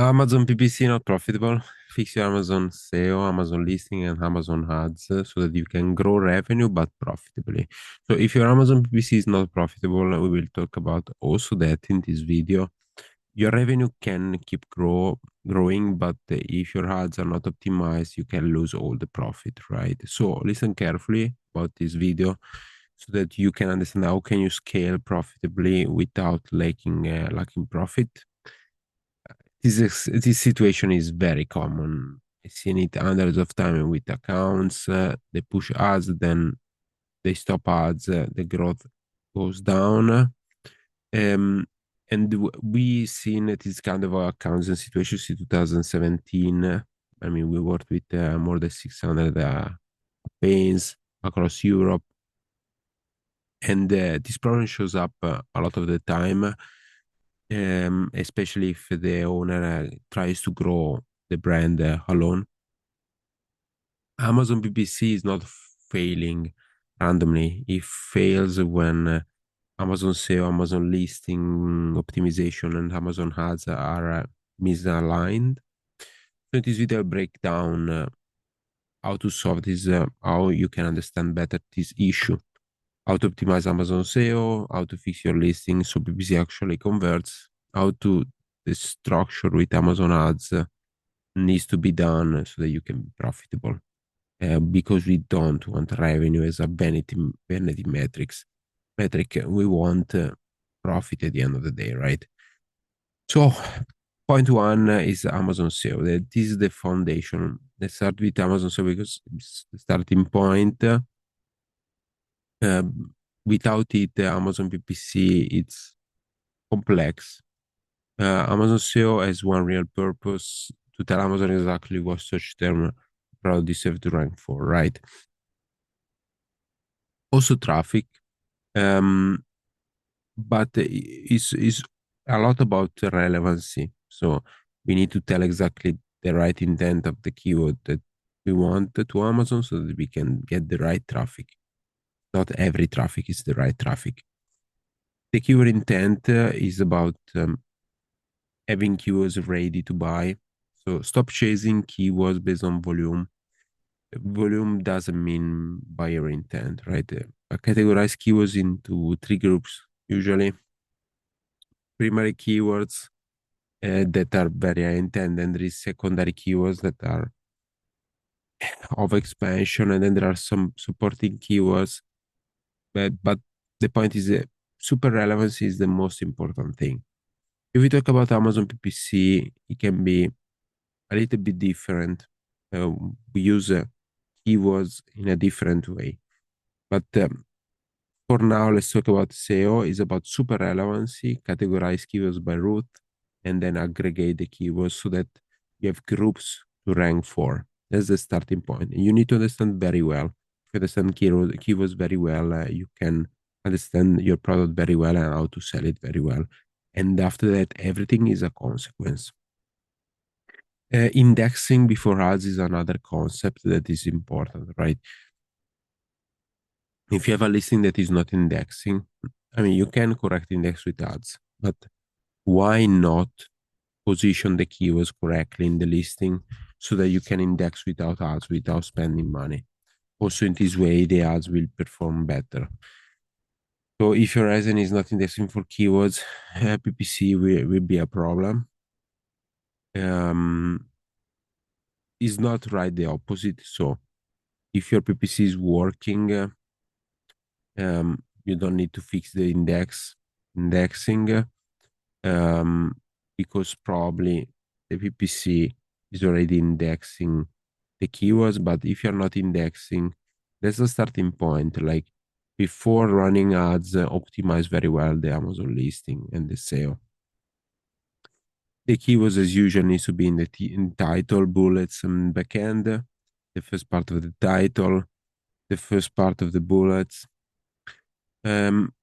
Amazon PPC not profitable. Fix your Amazon SEO, Amazon listing, and Amazon ads so that you can grow revenue but profitably. So if your Amazon PPC is not profitable, we will talk about also that in this video. Your revenue can keep growing, but if your ads are not optimized, you can lose all the profit, right? So listen carefully about this video so that you can understand how can you scale profitably without lacking profit. This situation is very common. I've seen it hundreds of times with accounts. They push ads, then they stop ads. The growth goes down. Um, and we seen this kind of accounts and situations in 2017. I mean, we worked with more than 600 campaigns across Europe, and this problem shows up a lot of the time, especially if the owner tries to grow the brand alone. Amazon PPC is not failing randomly. It fails when Amazon SEO, Amazon listing optimization, and Amazon ads are misaligned. So in this video, I'll break down how to solve this, how you can understand better this issue, how to optimize Amazon SEO, how to fix your listing so PPC actually converts, how to the structure with Amazon ads needs to be done so that you can be profitable. Because we don't want revenue as a vanity metric. We want profit at the end of the day, right? So point one is Amazon SEO. This is the foundation. Let's start with Amazon SEO because it's the starting point. Uh, Without it, Amazon PPC it's complex. Amazon SEO has one real purpose to tell Amazon exactly what search term product deserve to rank for, right? Also traffic, um, but is a lot about relevancy. So we need to tell exactly the right intent of the keyword that we want to Amazon so that we can get the right traffic. Not every traffic is the right traffic. The keyword intent is about having keywords ready to buy. So stop chasing keywords based on volume. Volume doesn't mean buyer intent, right? I categorize keywords into three groups usually: primary keywords that are very high intent, and there is secondary keywords that are of expansion, and then there are some supporting keywords. But the point is that super relevance is the most important thing. If we talk about Amazon PPC, it can be a little bit different. We use keywords in a different way. But for now, let's talk about SEO. It's about super relevancy, categorize keywords by root, and then aggregate the keywords so that you have groups to rank for. That's the starting point. You need to understand very well. If you understand keywords very well, you can understand your product very well and how to sell it very well. And after that, everything is a consequence. Indexing before ads is another concept that is important, right? If you have a listing that is not indexing, I mean, you can correct index with ads, but why not position the keywords correctly in the listing so that you can index without ads, without spending money? Also, in this way, the ads will perform better. So, if your ASIN is not indexing for keywords, PPC will be a problem. Is not right the opposite. So, if your PPC is working, you don't need to fix the indexing um, because probably the PPC is already indexing the keywords. But if you're not indexing, that's the starting point. Like before running ads, optimize very well the Amazon listing and the SEO. The keywords as usual needs to be in the in title, bullets, and backend. The first part of the title, the first part of the bullets. Um,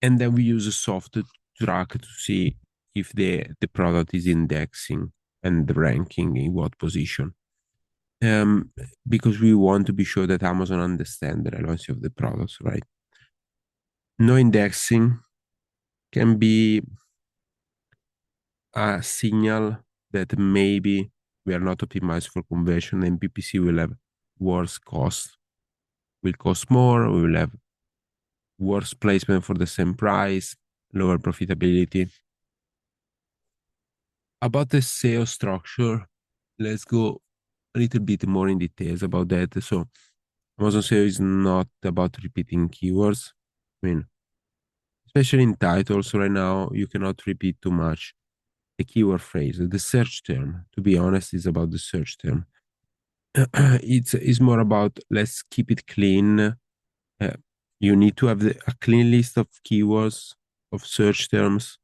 and then we use a software to track to see if the product is indexing and ranking in what position. Um, because we want to be sure that Amazon understands the relevancy of the products, right? No indexing can be a signal that maybe we are not optimized for conversion, and PPC will have worse cost, will cost more, we will have worse placement for the same price, lower profitability. About the SEO structure, let's go a little bit more in details about that. So Amazon SEO is not about repeating keywords. I mean, especially in titles right now, you cannot repeat too much the keyword phrase. The search term, to be honest, is about the search term. It's more about let's keep it clean. You need to have a clean list of keywords, of search terms,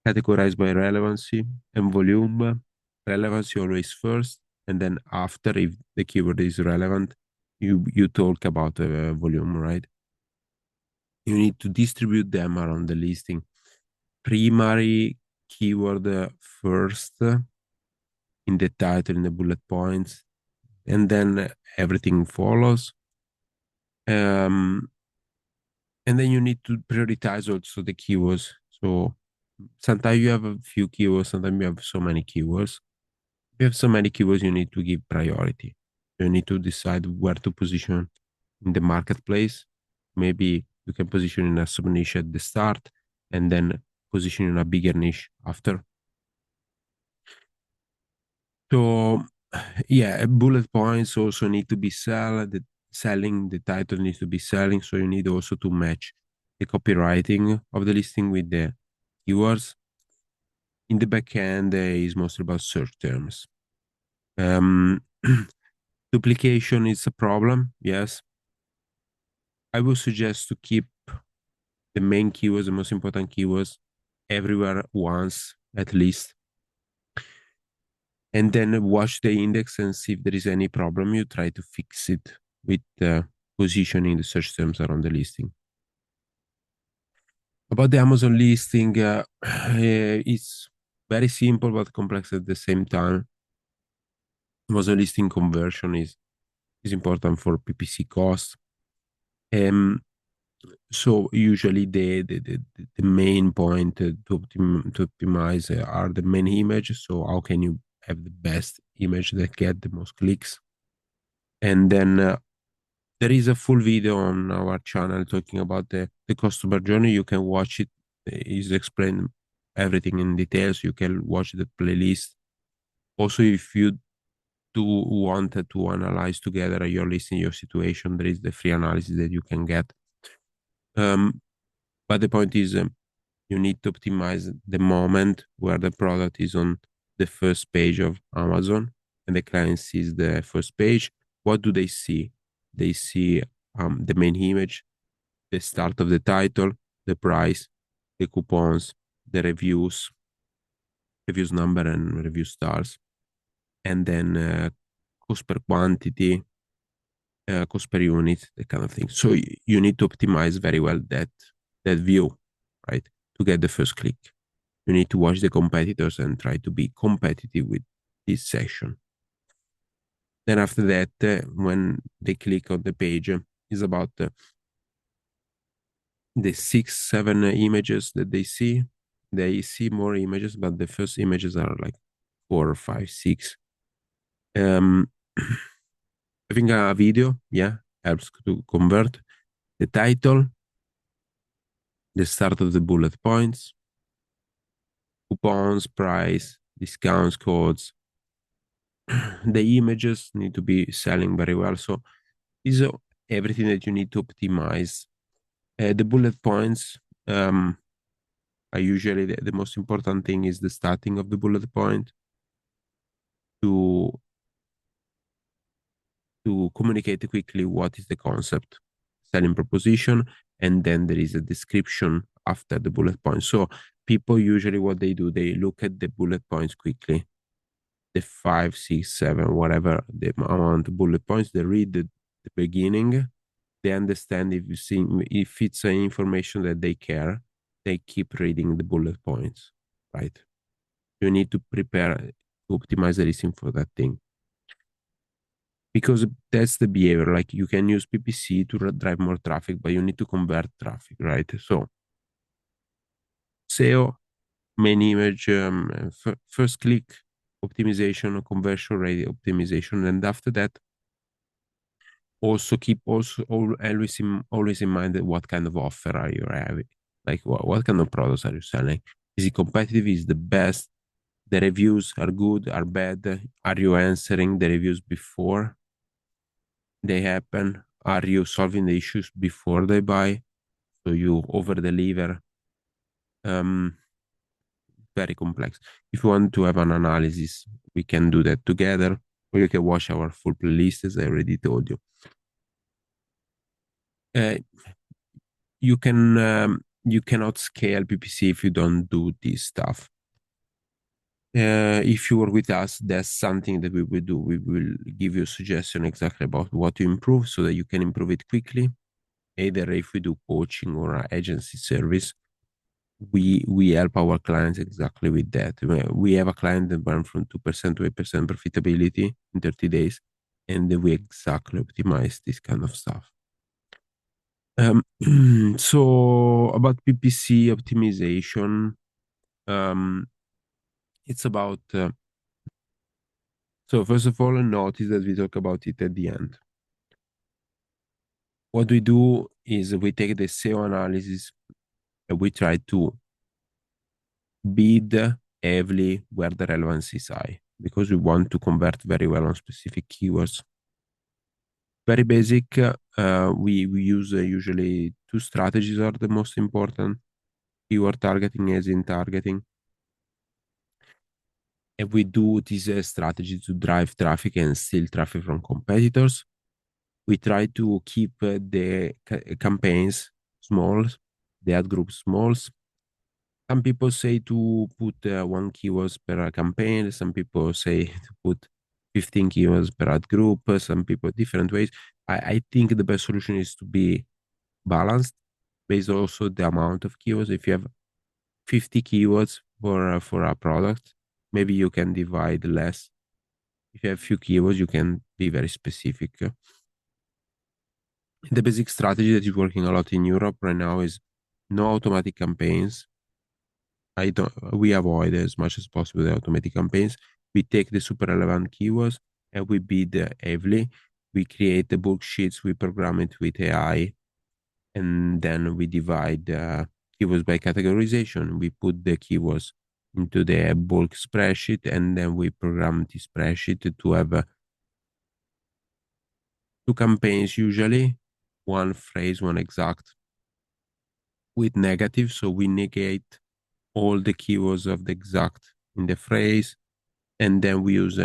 categorized by relevancy and volume. Relevancy always first, and then after, if the keyword is relevant, you talk about volume, right? You need to distribute them around the listing. Primary keyword first in the title, in the bullet points, and then everything follows. Um, and then you need to prioritize also the keywords. So sometimes you have a few keywords, sometimes you have so many keywords. If you have so many keywords, you need to give priority. You need to decide where to position in the marketplace. Maybe you can position in a sub niche at the start and then position in a bigger niche after. So yeah, bullet points also need to be selling. The title needs to be selling. So you need also to match the copywriting of the listing with the keywords. In the back end, is mostly about search terms. Um, duplication is a problem. Yes, I would suggest to keep the main keywords, the most important keywords, everywhere once at least, and then watch the index and see if there is any problem. You try to fix it with positioning the search terms around the listing. About the Amazon listing, it's very simple but complex at the same time. Amazon listing conversion is important for PPC cost. So usually the main point to optimize are the main image. So how can you have the best image that get the most clicks? And then there is a full video on our channel talking about the customer journey. You can watch it. It's explained everything in details. You can watch the playlist. Also, if you do want to analyze together your listing, your situation, there is the free analysis that you can get. But the point is, you need to optimize the moment where the product is on the first page of Amazon and the client sees the first page. What do they see? They see the main image, the start of the title, the price, the coupons, the reviews number and review stars, and then cost per quantity, cost per unit, that kind of thing. So you need to optimize very well that view, right, to get the first click. You need to watch the competitors and try to be competitive with this section. Then after that, when they click on the page, is about the 6, 7 images that they see. They see more images, but the first images are like 4, 5, 6. Um, having a video, yeah, helps to convert the title, the start of the bullet points, coupons, price, discounts, codes. The images need to be selling very well. So is everything that you need to optimize. The bullet points are usually the most important thing is the starting of the bullet point to communicate quickly what is the concept, selling proposition, and then there is a description after the bullet point. So people usually what they do, they look at the bullet points quickly, the 5, 6, 7, whatever the amount of bullet points. They read the beginning. They understand if it's an information that they care. They keep reading the bullet points, right? You need to prepare to optimize the listing for that thing because that's the behavior. Like you can use PPC to drive more traffic, but you need to convert traffic, right? So SEO, main image, first click, optimization, conversion rate optimization, and after that, also keep always in mind that what kind of offer are you having, like what kind of products are you selling? Is it competitive? Is the best? The reviews are good, are bad? Are you answering the reviews before they happen? Are you solving the issues before they buy? So you over deliver. Um, Very complex. If you want to have an analysis, we can do that together, or you can watch our full playlist, as I already told you. Uh, you cannot scale PPC if you don't do this stuff. If you work with us, that's something that we will do. We will give you a suggestion exactly about what to improve so that you can improve it quickly. Either if we do coaching or agency service, we help our clients exactly with that. We have a client that went from 2% to 8% profitability in 30 days, and we exactly optimize this kind of stuff. So about PPC optimization, um, it's about so first of all, notice that we talk about it at the end. What we do is we take the SEO analysis and we try to bid heavily where the relevance is high because we want to convert very well on specific keywords. Very basic. We use usually two strategies are the most important: keyword targeting, as in targeting. And we do this strategy to drive traffic and steal traffic from competitors. We try to keep the campaigns small, the ad group small. Some people say to put one keywords per campaign. Some people say to put 15 keywords per ad group. Some people different ways. I think the best solution is to be balanced based also the amount of keywords. If you have 50 keywords for a product, maybe you can divide less. If you have few keywords, you can be very specific. The basic strategy that is working a lot in Europe right now is no automatic campaigns. We avoid as much as possible the automatic campaigns. We take the super relevant keywords and we bid heavily. We create the bulk sheets, we program it with AI, and then we divide keywords by categorization. We put the keywords into the bulk spreadsheet, and then we program the spreadsheet to have two campaigns usually, one phrase, one exact with negative. So we negate all the keywords of the exact in the phrase, and then we use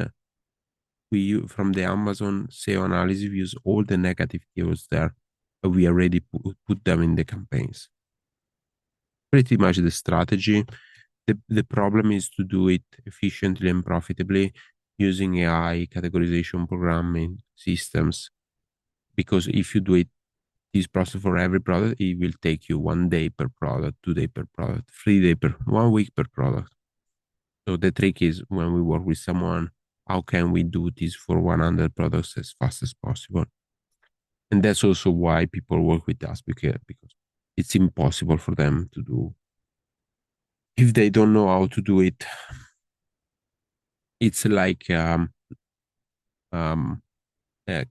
from the Amazon SEO analysis, we use all the negative keywords there, but we already put them in the campaigns. Pretty much the strategy. The problem is to do it efficiently and profitably using AI categorization programming systems. Because if you do it this process for every product, it will take you 1 day per product, 2 day per product, 3 day per 1 week per product. So the trick is when we work with someone, how can we do this for 100 products as fast as possible? And that's also why people work with us because it's impossible for them to do. If they don't know how to do it, it's like um, uh,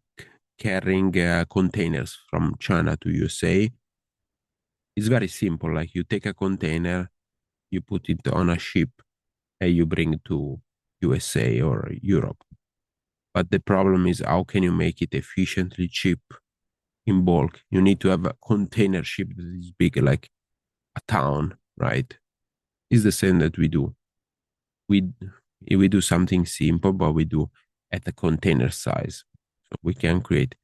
carrying containers from China to USA. It's very simple. Like you take a container, you put it on a ship, and you bring it to USA or Europe. But the problem is, how can you make it efficiently cheap in bulk? You need to have a container ship that is big, like a town, right? It's the same that we do. We we do something simple, but we do at a container size. So we can create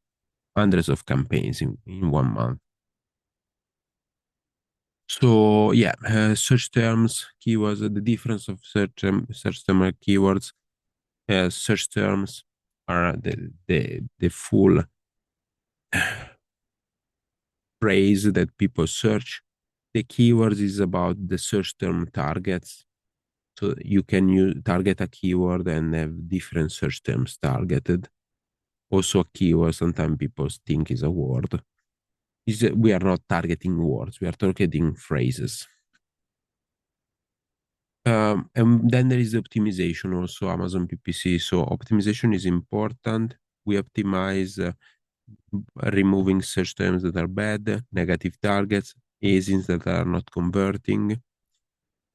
hundreds of campaigns in 1 month. So yeah, search terms, keywords, the difference of search term and keywords. Search terms are the full phrase that people search. The keywords is about the search term targets. So you can target a keyword and have different search terms targeted. Also, a keyword sometimes people think is a word. We are not targeting words, we are targeting phrases. And then there is the optimization also, Amazon PPC. So optimization is important. We optimize removing search terms that are bad, negative targets, ASINs that are not converting,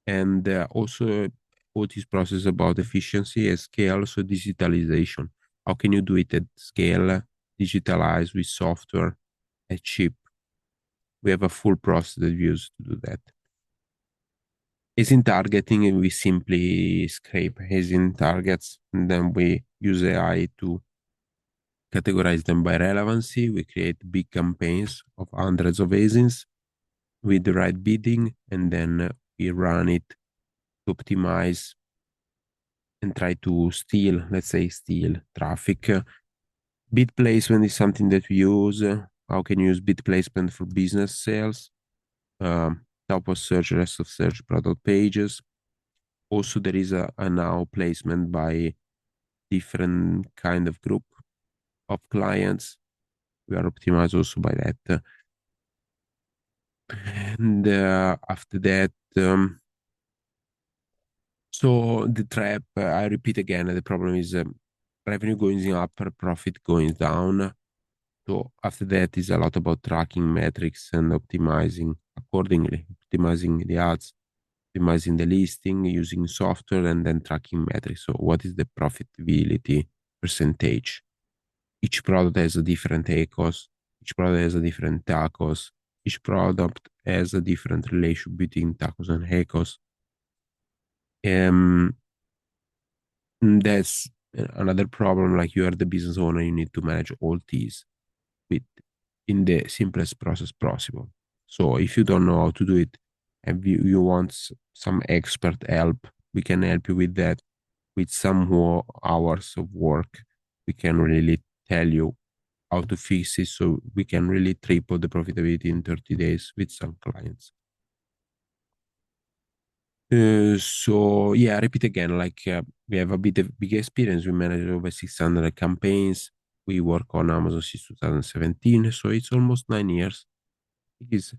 and also what is process about efficiency and scale, so digitalization. How can you do it at scale, digitalize with software at cheap? We have a full process that we use to do that. As in targeting, we simply scrape as in targets, and then we use AI to categorize them by relevancy. We create big campaigns of hundreds of ASINs with the right bidding, and then we run it to optimize and try to steal, let's say, steal traffic. Bid placement is something that we use. How can you use bid placement for business sales? Top of search, rest of search, product pages. Also, there is a now placement by different kind of group of clients. We are optimized also by that. And after that, so the trap, I repeat again, the problem is revenue going up, profit going down. So after that is a lot about tracking metrics and optimizing accordingly, optimizing the ads, optimizing the listing, using software, and then tracking metrics. So what is the profitability percentage? Each product has a different ACoS, each product has a different TACoS, each product has a different relation between TACoS and ACoS. Um, that's another problem. Like you are the business owner, you need to manage all these with in the simplest process possible. So if you don't know how to do it and you want some expert help, we can help you with that. With some more hours of work, we can really tell you how to fix it so we can really triple the profitability in 30 days with some clients. So yeah, I repeat again, like we have a bit of big experience. We manage over 600 campaigns. We work on Amazon since 2017, so it's almost 9 years. It is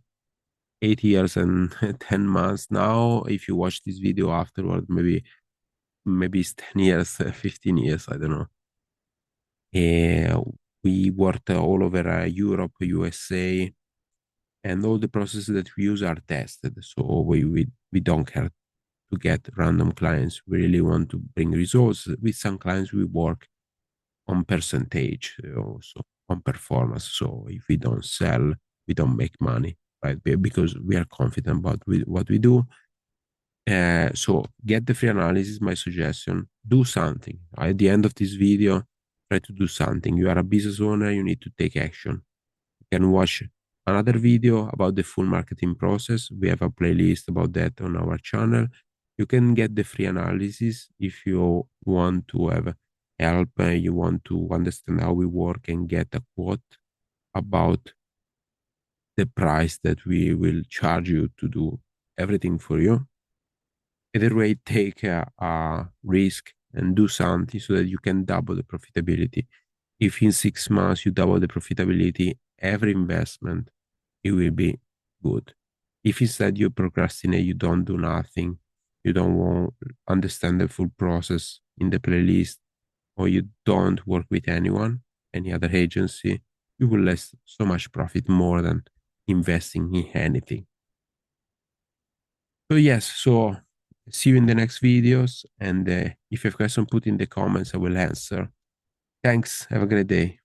8 years and 10 months now. If you watch this video afterward, maybe it's 10 years, 15 years, I don't know. We worked all over Europe, USA, and all the processes that we use are tested. So we don't care to get random clients. We really want to bring results. With some clients, we work on percentage, also on performance. So if we don't sell, we don't make money, right? Because we are confident about what we do. So get the free analysis, my suggestion. Do something. At the end of this video, try to do something. You are a business owner, you need to take action. You can watch another video about the full marketing process. We have a playlist about that on our channel. You can get the free analysis if you want to have help, you want to understand how we work and get a quote about the price that we will charge you to do everything for you. Either way, take a risk and do something so that you can double the profitability. If in 6 months you double the profitability, every investment, it will be good. If instead you procrastinate, you don't do nothing, you don't want understand the full process in the playlist, or you don't work with anyone, any other agency, you will lose so much profit more than investing in anything. So yes, so see you in the next videos, and if you have questions, put in the comments, I will answer. Thanks. Have a great day.